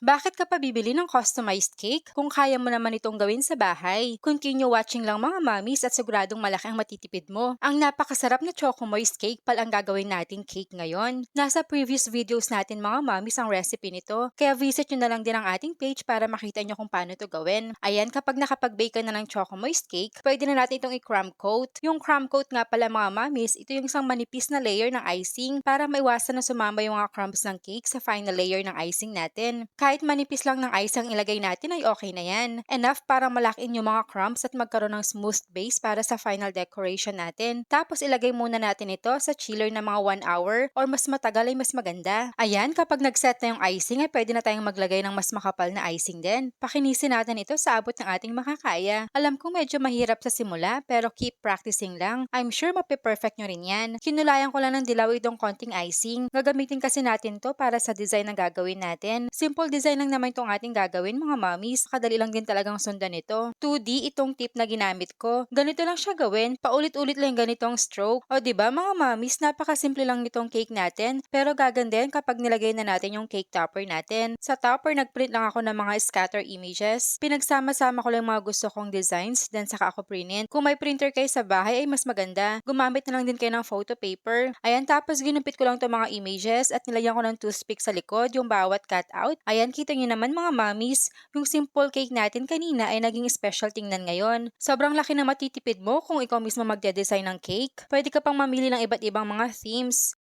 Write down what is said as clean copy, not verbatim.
Bakit ka pa bibili ng customized cake kung kaya mo naman itong gawin sa bahay? Continue watching lang mga mommies at siguradong malaki ang matitipid mo. Ang napakasarap na choco moist cake pala ang gagawin nating cake ngayon. Nasa previous videos natin mga mommies ang recipe nito, kaya visit nyo na lang din ang ating page para makita nyo kung paano to gawin. Ayan, kapag nakapag-bake ka na ng choco moist cake, pwede na natin itong i-crumb coat. Yung crumb coat nga pala mga mommies, ito yung isang manipis na layer ng icing para maiwasan na sumama yung mga crumbs ng cake sa final layer ng icing natin. Kahit manipis lang ng ice ang ilagay natin ay okay na yan. Enough para malakin yung mga crumbs at magkaroon ng smooth base para sa final decoration natin. Tapos ilagay muna natin ito sa chiller na mga 1 hour or mas matagal ay mas maganda. Ayan, kapag nag-set na yung icing ay pwede na tayong maglagay ng mas makapal na icing din. Pakinisin natin ito sa abot ng ating makakaya. Alam ko medyo mahirap sa simula pero keep practicing lang. I'm sure mape-perfect nyo rin yan. Kinulayan ko lang ng dilaw itong konting icing. Gagamitin kasi natin to para sa design na gagawin natin. Simple design lang naman itong ating gagawin mga mommies. Kadali lang din talagang sundan ito. 2D itong tip na ginamit ko. Ganito lang siya gawin. Paulit-ulit lang ganitong stroke. O diba mga mommies, napakasimple lang nitong cake natin. Pero gaganda yan kapag nilagay na natin yung cake topper natin. Sa topper, nagprint lang ako ng mga scatter images. Pinagsama-sama ko lang mga gusto kong designs, then saka ako print. Kung may printer kayo sa bahay ay mas maganda. Gumamit na lang din kayo ng photo paper. Ayan, tapos ginumpit ko lang itong mga images at nilagyan ko ng toothpick sa likod yung bawat cutout. Ayan, kita nyo naman mga mommies, yung simple cake natin kanina ay naging special tingnan ngayon. Sobrang laki na matitipid mo kung ikaw mismo magde-design ng cake. Pwede ka pang mamili ng iba't ibang mga themes.